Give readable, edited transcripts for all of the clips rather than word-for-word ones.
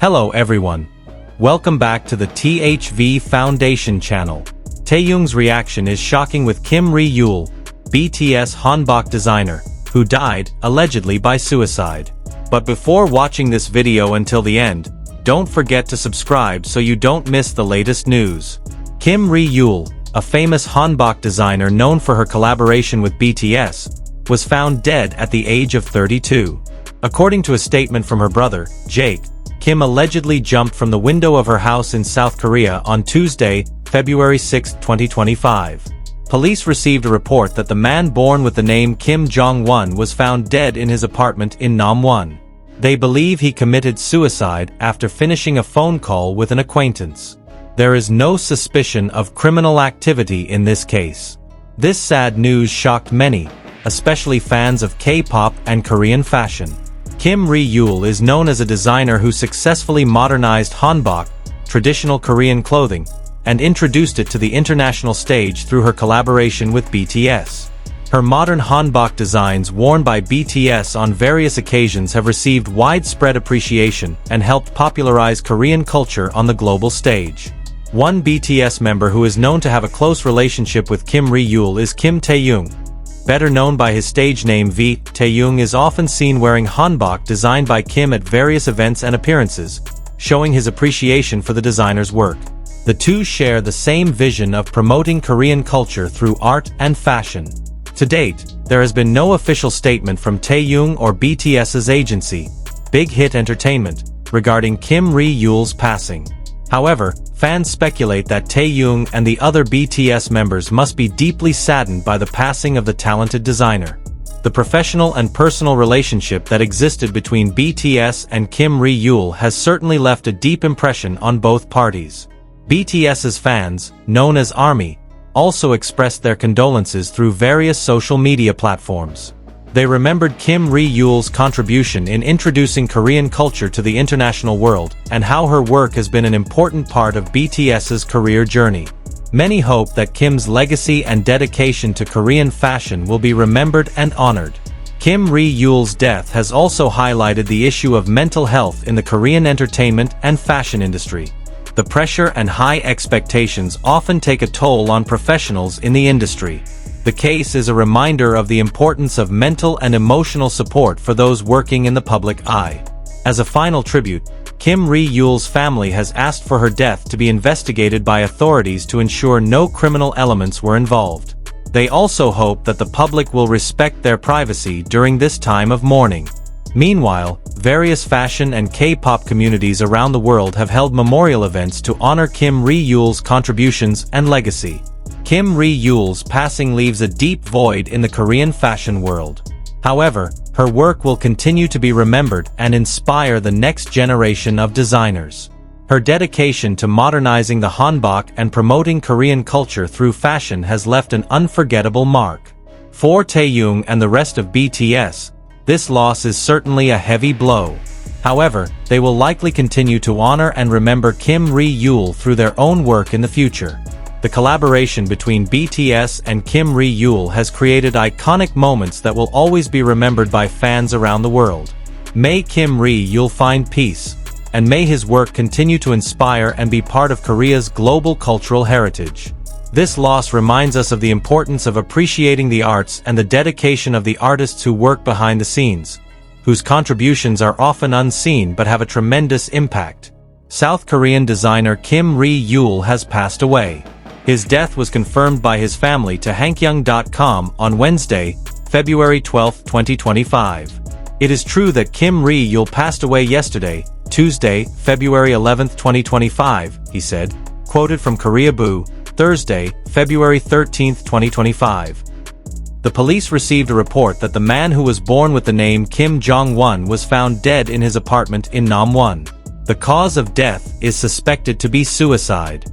Hello everyone. Welcome back to the THV Foundation channel. Taehyung's reaction is shocking with Kim Ri-yul, BTS Hanbok designer, who died, allegedly by suicide. But before watching this video until the end, don't forget to subscribe so you don't miss the latest news. Kim Ri-yul, a famous Hanbok designer known for her collaboration with BTS, was found dead at the age of 32. According to a statement from her brother, Jaek, Kim allegedly jumped from the window of her house in South Korea on Tuesday, February 6, 2025. Police received a report that the man born with the name Kim Jong-won was found dead in his apartment in Namwon. They believe he committed suicide after finishing a phone call with an acquaintance. There is no suspicion of criminal activity in this case. This sad news shocked many, especially fans of K-pop and Korean fashion. Kim Ri-yul is known as a designer who successfully modernized Hanbok, traditional Korean clothing, and introduced it to the international stage through her collaboration with BTS. Her modern Hanbok designs worn by BTS on various occasions have received widespread appreciation and helped popularize Korean culture on the global stage. One BTS member who is known to have a close relationship with Kim Ri-yul is Kim Taehyung. Better known by his stage name V, Taehyung is often seen wearing Hanbok designed by Kim at various events and appearances, showing his appreciation for the designer's work. The two share the same vision of promoting Korean culture through art and fashion. To date, there has been no official statement from Taehyung or BTS's agency, Big Hit Entertainment, regarding Kim Ri-yul's passing. However, fans speculate that Taehyung and the other BTS members must be deeply saddened by the passing of the talented designer. The professional and personal relationship that existed between BTS and Kim Ri-yul has certainly left a deep impression on both parties. BTS's fans, known as ARMY, also expressed their condolences through various social media platforms. They remembered Kim Ri-yul's contribution in introducing Korean culture to the international world and how her work has been an important part of BTS's career journey. Many hope that Kim's legacy and dedication to Korean fashion will be remembered and honored. Kim Ri-yul's death has also highlighted the issue of mental health in the Korean entertainment and fashion industry. The pressure and high expectations often take a toll on professionals in the industry. The case is a reminder of the importance of mental and emotional support for those working in the public eye. As a final tribute, Kim Ri-yul's family has asked for her death to be investigated by authorities to ensure no criminal elements were involved. They also hope that the public will respect their privacy during this time of mourning. Meanwhile, various fashion and K-pop communities around the world have held memorial events to honor Kim Ri-yul's contributions and legacy. Kim Ri-yul's passing leaves a deep void in the Korean fashion world. However, her work will continue to be remembered and inspire the next generation of designers. Her dedication to modernizing the Hanbok and promoting Korean culture through fashion has left an unforgettable mark. For Taehyung and the rest of BTS, this loss is certainly a heavy blow. However, they will likely continue to honor and remember Kim Ri-yul through their own work in the future. The collaboration between BTS and Kim Ri-yul has created iconic moments that will always be remembered by fans around the world. May Kim Ri-yul find peace, and may his work continue to inspire and be part of Korea's global cultural heritage. This loss reminds us of the importance of appreciating the arts and the dedication of the artists who work behind the scenes, whose contributions are often unseen but have a tremendous impact. South Korean designer Kim Ri-yul has passed away. His death was confirmed by his family to Hankyung.com on Wednesday, February 12, 2025. It is true that Kim Ri-yul passed away yesterday, Tuesday, February 11, 2025, he said, quoted from Korea Boo, Thursday, February 13, 2025. The police received a report that the man who was born with the name Kim Jong-won was found dead in his apartment in Namwon. The cause of death is suspected to be suicide.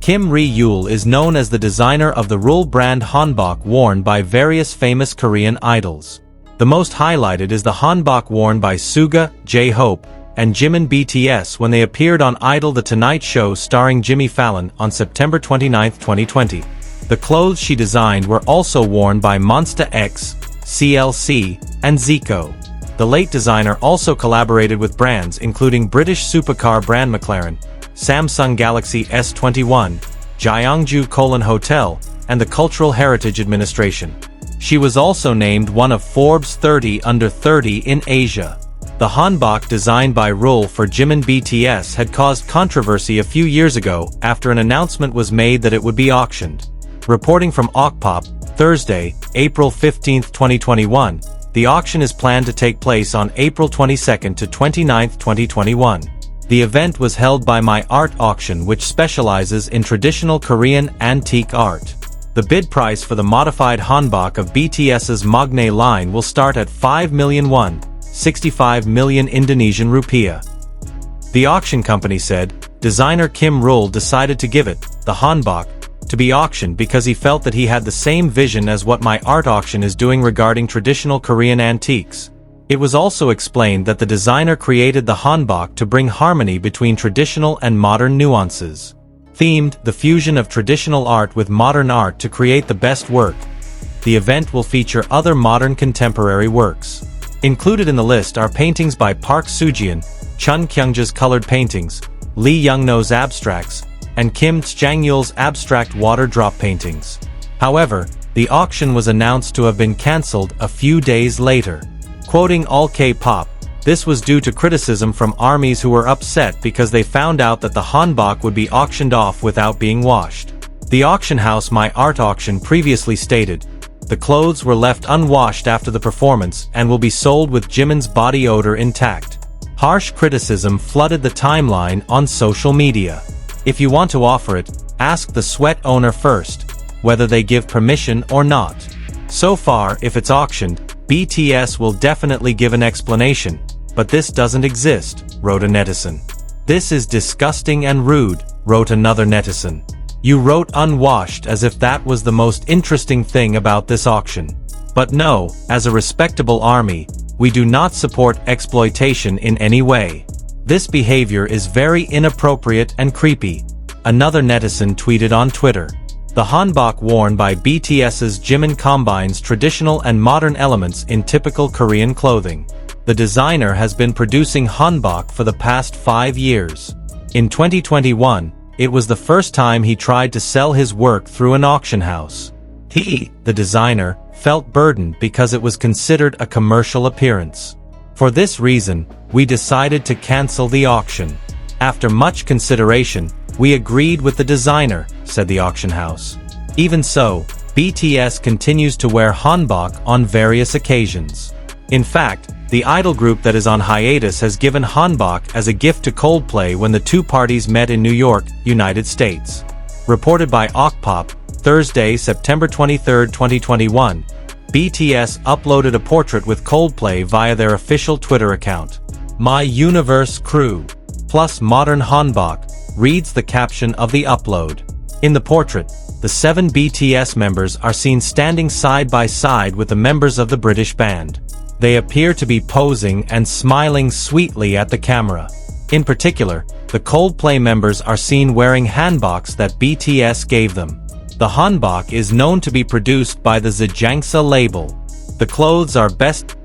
Kim Ri-yul is known as the designer of the Rule brand Hanbok worn by various famous Korean idols. The most highlighted is the Hanbok worn by Suga, J-Hope, and Jimin BTS when they appeared on Idol The Tonight Show starring Jimmy Fallon on September 29, 2020. The clothes she designed were also worn by Monsta X, CLC, and Zico. The late designer also collaborated with brands including British supercar brand McLaren, Samsung Galaxy S21, Gyeongju Hotel, and the Cultural Heritage Administration. She was also named one of Forbes 30 Under 30 in Asia. The Hanbok designed by Rule for Jimin BTS had caused controversy a few years ago after an announcement was made that it would be auctioned. Reporting from Okpop, Thursday, April 15, 2021, the auction is planned to take place on April 22 to 29, 2021. The event was held by My Art Auction, which specializes in traditional Korean antique art. The bid price for the modified Hanbok of BTS's Magne line will start at 5 million won, 65 million Indonesian rupiah. The auction company said, designer Kim Rule decided to give it, the Hanbok, to be auctioned because he felt that he had the same vision as what My Art Auction is doing regarding traditional Korean antiques. It was also explained that the designer created the Hanbok to bring harmony between traditional and modern nuances. Themed, the fusion of traditional art with modern art to create the best work. The event will feature other modern contemporary works. Included in the list are paintings by Park Soo-jian, Chun Kyungja's colored paintings, Lee Young-no's abstracts, and Kim Chang-yul's abstract water drop paintings. However, the auction was announced to have been cancelled a few days later. Quoting All K-pop, this was due to criticism from ARMYs who were upset because they found out that the Hanbok would be auctioned off without being washed. The auction house My Art Auction previously stated, the clothes were left unwashed after the performance and will be sold with Jimin's body odor intact. Harsh criticism flooded the timeline on social media. If you want to offer it, ask the sweat owner first, whether they give permission or not. So far, if it's auctioned, BTS will definitely give an explanation, but this doesn't exist, wrote a netizen. This is disgusting and rude, wrote another netizen. You wrote unwashed as if that was the most interesting thing about this auction. But no, as a respectable ARMY, we do not support exploitation in any way. This behavior is very inappropriate and creepy, another netizen tweeted on Twitter. The Hanbok worn by BTS's Jimin combines traditional and modern elements in typical Korean clothing. The designer has been producing Hanbok for the past 5 years. In 2021, it was the first time he tried to sell his work through an auction house. He, the designer, felt burdened because it was considered a commercial appearance. For this reason, we decided to cancel the auction. After much consideration, we agreed with the designer, said the auction house. Even so, BTS continues to wear Hanbok on various occasions. In fact, the idol group that is on hiatus has given Hanbok as a gift to Coldplay when the two parties met in New York, United States. Reported by Okpop, Thursday, September 23, 2021, BTS uploaded a portrait with Coldplay via their official Twitter account. My Universe Crew plus Modern Hanbok reads the caption of the upload. In the portrait, the 7 BTS members are seen standing side by side with the members of the British band. They appear to be posing and smiling sweetly at the camera. In particular, the Coldplay members are seen wearing hanboks that BTS gave them. The hanbok is known to be produced by the Zajangsa label. The clothes are best